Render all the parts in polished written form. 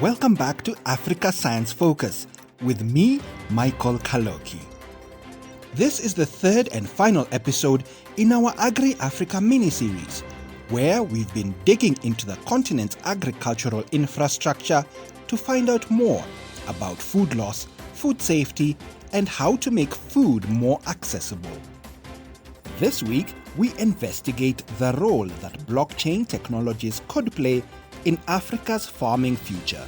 Welcome back to Africa Science Focus with me, Michael Kaloki. This is the third and final episode in our AgriAfrica mini-series, where we've been digging into the continent's agricultural infrastructure to find out more about food loss, food safety, and how to make food more accessible. This week, we investigate the role that blockchain technologies could play in Africa's farming future.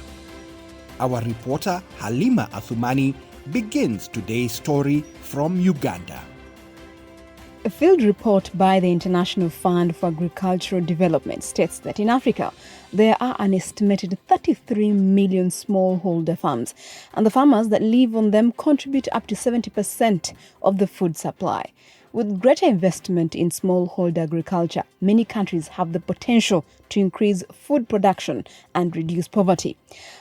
Our reporter Halima Athumani begins today's story from Uganda. A field report by the International Fund for Agricultural Development states that in Africa, there are an estimated 33 million smallholder farms, and the farmers that live on them contribute up to 70% of the food supply. With greater investment in smallholder agriculture, many countries have the potential to increase food production and reduce poverty.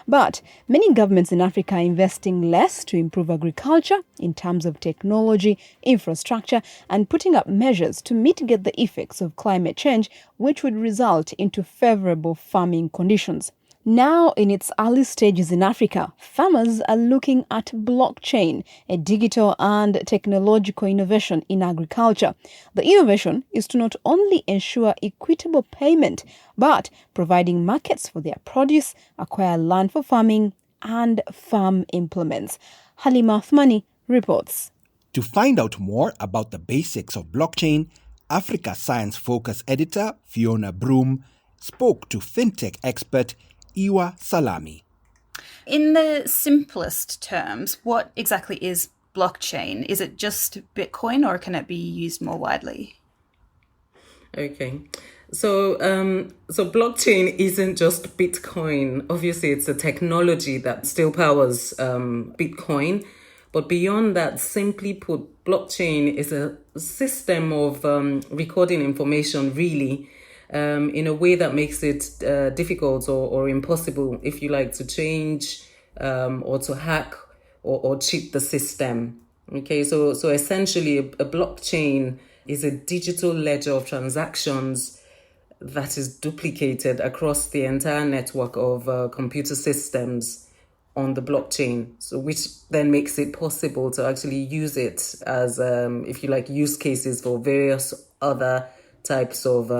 But many governments in Africa are investing less to improve agriculture in terms of technology, infrastructure, and putting up measures to mitigate the effects of climate change, which would result into favorable farming conditions. Now, in its early stages in Africa, farmers are looking at blockchain, a digital and technological innovation in agriculture. The innovation is to not only ensure equitable payment, but providing markets for their produce, acquire land for farming, and farm implements. Halima Athumani reports. To find out more about the basics of blockchain, Africa Science Focus editor Fiona Broom spoke to fintech expert Iwa Salami. In the simplest terms, what exactly is blockchain? Is it just Bitcoin or can it be used more widely? Okay. So blockchain isn't just Bitcoin. Obviously, it's a technology that still powers Bitcoin. But beyond that, simply put, blockchain is a system of recording information, really, in a way that makes it difficult or impossible, if you like, to change or to hack or cheat the system. Okay, so essentially a blockchain is a digital ledger of transactions that is duplicated across the entire network of computer systems on the blockchain, so which then makes it possible to actually use it as, if you like, use cases for various other types of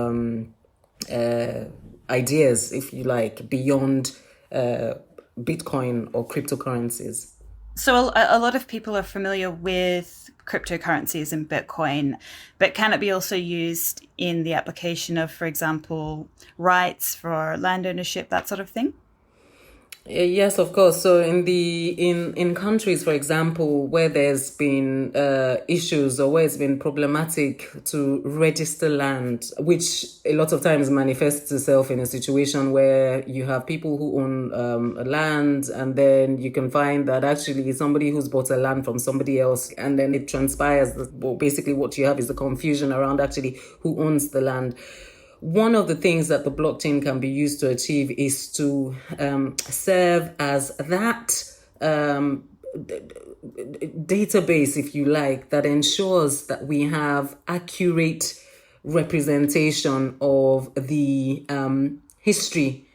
ideas, if you like, beyond Bitcoin or cryptocurrencies. So a lot of people are familiar with cryptocurrencies and Bitcoin, but can it be also used in the application of, for example, rights for land ownership, that sort of thing? Yes, of course. So in countries, for example, where there's been issues or where it's been problematic to register land, which a lot of times manifests itself in a situation where you have people who own land, and then you can find that actually somebody who's bought a land from somebody else, and then it transpires that, well, basically what you have is the confusion around actually who owns the land. One of the things that the blockchain can be used to achieve is to serve as that database, if you like, that ensures that we have accurate representation of the history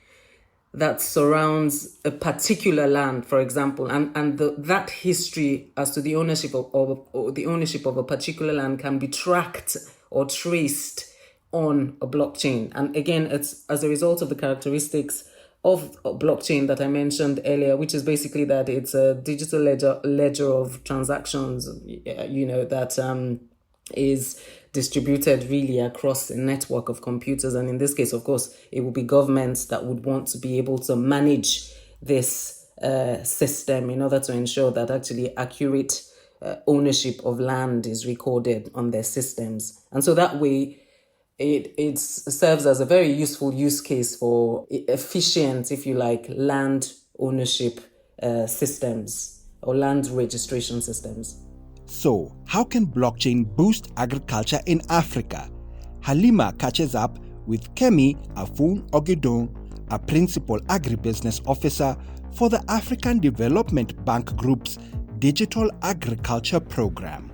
that surrounds a particular land, for example, and that history as to the ownership of a particular land can be tracked or traced on a blockchain. And again, it's as a result of the characteristics of a blockchain that I mentioned earlier, which is basically that it's a digital ledger of transactions, that is distributed really across a network of computers. And in this case, of course, it will be governments that would want to be able to manage this system in order to ensure that actually accurate ownership of land is recorded on their systems. And so that way, it serves as a very useful use case for efficient, if you like, land ownership systems or land registration systems. So, how can blockchain boost agriculture in Africa? Halima catches up with Kemi Afun-Ogidon, a principal agribusiness officer for the African Development Bank Group's Digital Agriculture Program.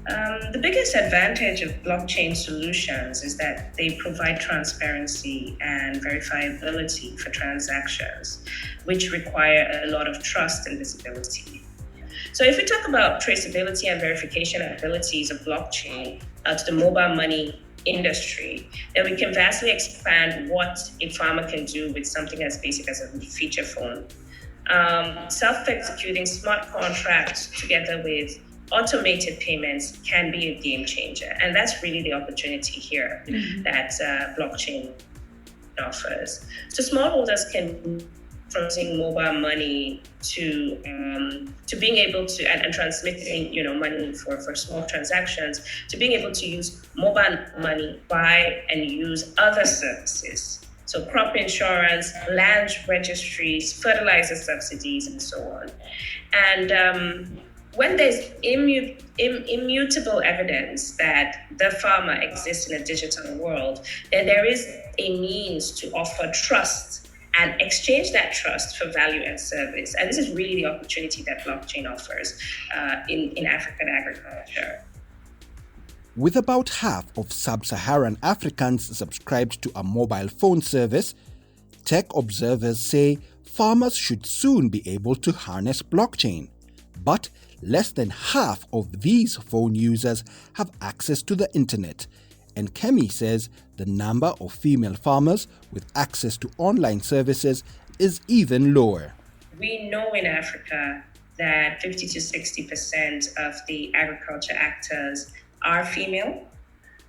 The biggest advantage of blockchain solutions is that they provide transparency and verifiability for transactions, which require a lot of trust and visibility. So if we talk about traceability and verification abilities of blockchain to the mobile money industry, then we can vastly expand what a farmer can do with something as basic as a feature phone. Self-executing smart contracts together with automated payments can be a game changer. And that's really the opportunity here that blockchain offers. So smallholders can, from using mobile money to being able to, and transmitting, money for small transactions, to being able to use mobile money, buy and use other services. So crop insurance, land registries, fertilizer subsidies, and so on. And when there's immutable evidence that the farmer exists in a digital world, then there is a means to offer trust and exchange that trust for value and service. And this is really the opportunity that blockchain offers in African agriculture. With about half of Sub-Saharan Africans subscribed to a mobile phone service, tech observers say farmers should soon be able to harness blockchain. But less than half of these phone users have access to the internet, and Kemi says the number of female farmers with access to online services is even lower. We know in Africa that 50 to 60% of the agriculture actors are female,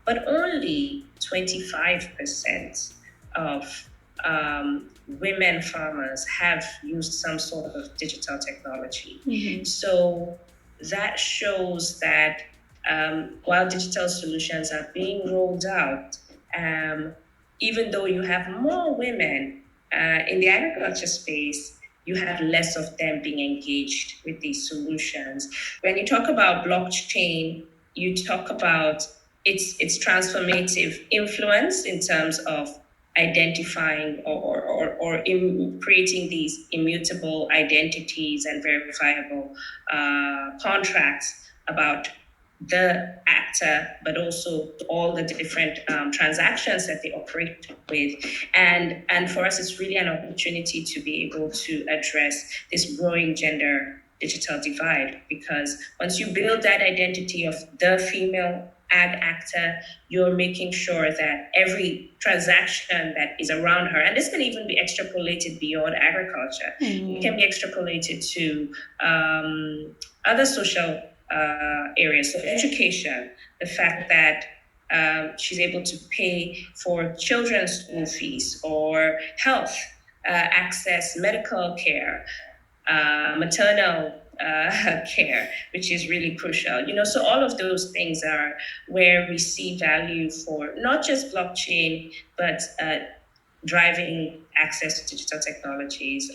but only 25% of women farmers have used some sort of digital technology. So that shows that while digital solutions are being rolled out, even though you have more women in the agriculture space, you have less of them being engaged with these solutions. When you talk about blockchain, you talk about its transformative influence in terms of identifying or in creating these immutable identities and verifiable contracts about the actor, but also all the different transactions that they operate with. And for us, it's really an opportunity to be able to address this growing gender digital divide, because once you build that identity of the female ag actor, you're making sure that every transaction that is around her, and this can even be extrapolated beyond agriculture, it can be extrapolated to other social areas. So education, the fact that she's able to pay for children's school fees or health, access medical care, maternal care, which is really crucial. So all of those things are where we see value for not just blockchain, but driving access to digital technologies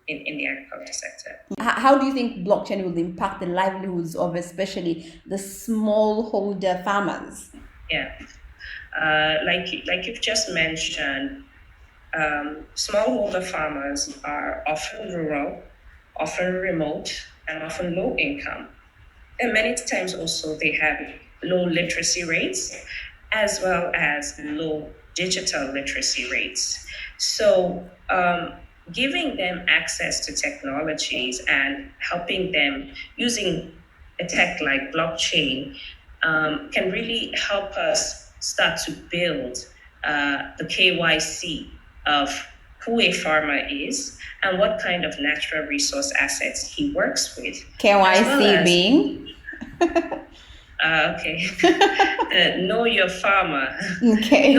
in the agriculture sector. How do you think blockchain will impact the livelihoods of especially the smallholder farmers? Yeah, like you've just mentioned, smallholder farmers are often rural, often remote, and often low income. And many times also they have low literacy rates as well as low digital literacy rates. So giving them access to technologies and helping them using a tech like blockchain can really help us start to build the KYC of who a farmer is and what kind of natural resource assets he works with. KYC being? Okay. Know your farmer. Okay.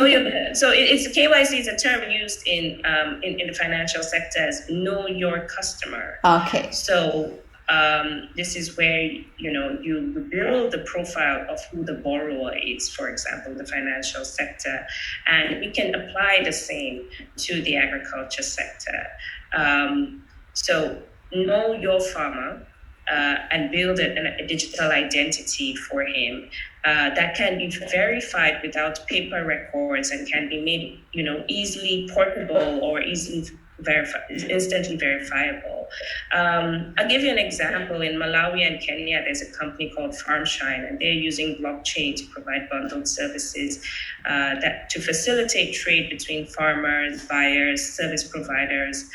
So it's KYC is a term used in the financial sector as know your customer. Okay. So this is where you build the profile of who the borrower is, for example, the financial sector, and we can apply the same to the agriculture sector. So know your farmer. And build a digital identity for him that can be verified without paper records and can be made, easily portable or instantly verifiable. I'll give you an example. In Malawi and Kenya, there's a company called Farmshine, and they're using blockchain to provide bundled services that to facilitate trade between farmers, buyers, service providers,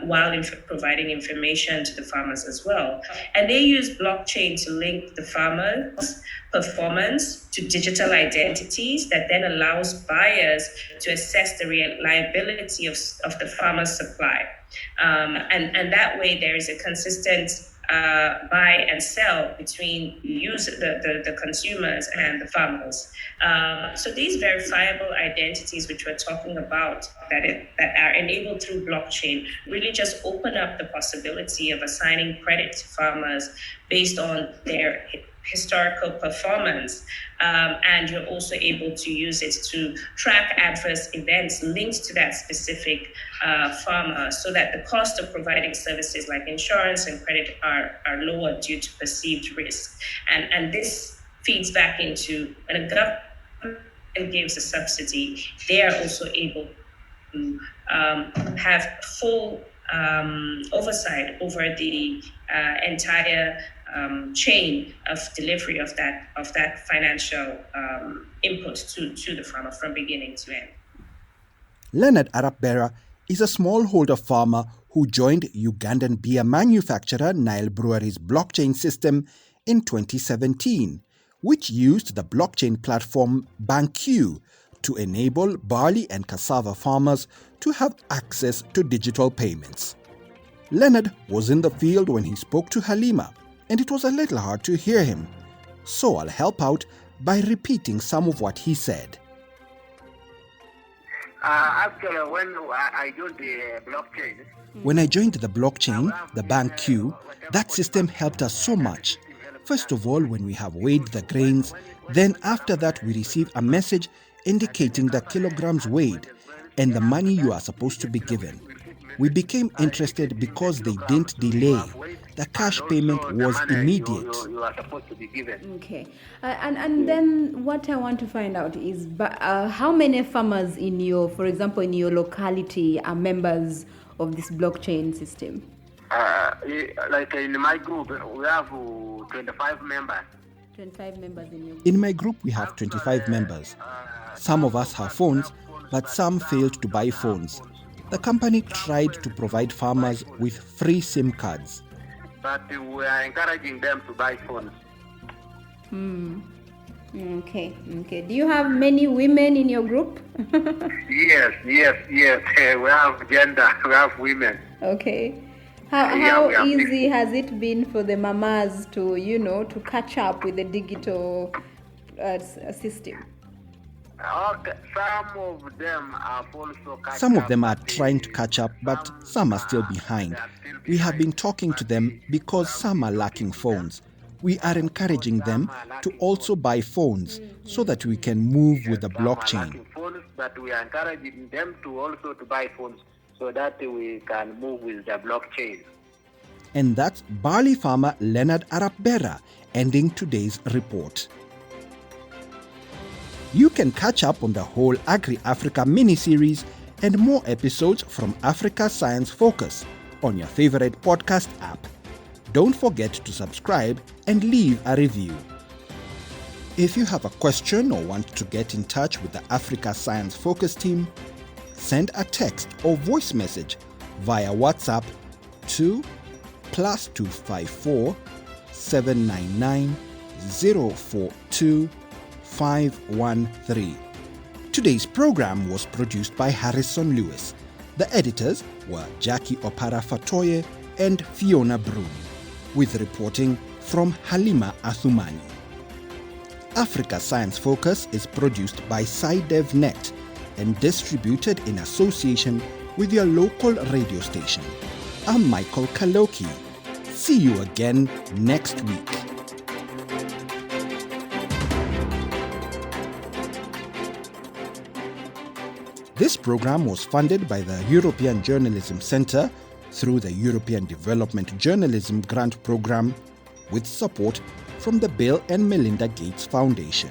while providing information to the farmers as well. And they use blockchain to link the farmers' performance to digital identities that then allows buyers to assess the reliability of the farmer's supply. And that way there is a consistent buy and sell between the consumers and the farmers. So these verifiable identities, which we're talking about, that are enabled through blockchain, really just open up the possibility of assigning credit to farmers based on their historical performance, and you're also able to use it to track adverse events linked to that specific farmer, so that the cost of providing services like insurance and credit are lower due to perceived risk. And this feeds back into when a government gives a subsidy, they are also able to have full oversight over the entire chain of delivery of that financial input to the farmer from beginning to end. Leonard Arap-Bera is a smallholder farmer who joined Ugandan beer manufacturer Nile Brewery's blockchain system in 2017, which used the blockchain platform BankQ to enable barley and cassava farmers to have access to digital payments. Leonard was in the field when he spoke to Halima, and it was a little hard to hear him, so I'll help out by repeating some of what he said. Actually, when I joined the blockchain... When I joined the blockchain, the BankQ, that system helped us so much. First of all, when we have weighed the grains, then after that we receive a message indicating the kilograms weighed and the money you are supposed to be given. We became interested because they didn't delay. The cash payment was immediate. You are supposed to be given. Okay. And then what I want to find out is how many farmers for example, in your locality are members of this blockchain system? Like in my group, we have 25 members. 25 members in your group? In my group, we have 25 members. Some of us have phones, but some failed to buy phones. The company tried to provide farmers with free SIM cards. But we are encouraging them to buy phones. Okay. Do you have many women in your group? Yes. We have gender, we have women. Okay. How easy has it been for the mamas to catch up with the digital system? Okay. Some of them are trying to catch up, but some are still behind. We have been talking to them because some are lacking phones. We are encouraging them to also buy phones so that we can move with the blockchain. But we are encouraging them to buy phones so that we can move with the blockchain. And that's barley farmer Leonard Arap-Bera ending today's report. You can catch up on the whole AgriAfrica mini-series and more episodes from Africa Science Focus on your favorite podcast app. Don't forget to subscribe and leave a review. If you have a question or want to get in touch with the Africa Science Focus team, send a text or voice message via WhatsApp to +254 799 042 513. Today's program was produced by Harrison Lewis. The editors were Jackie Opara Fatoye and Fiona Broom, with reporting from Halima Athumani. Africa Science Focus is produced by SciDevNet and distributed in association with your local radio station. I'm Michael Kaloki. See you again next week. This program was funded by the European Journalism Centre through the European Development Journalism Grant Programme with support from the Bill and Melinda Gates Foundation.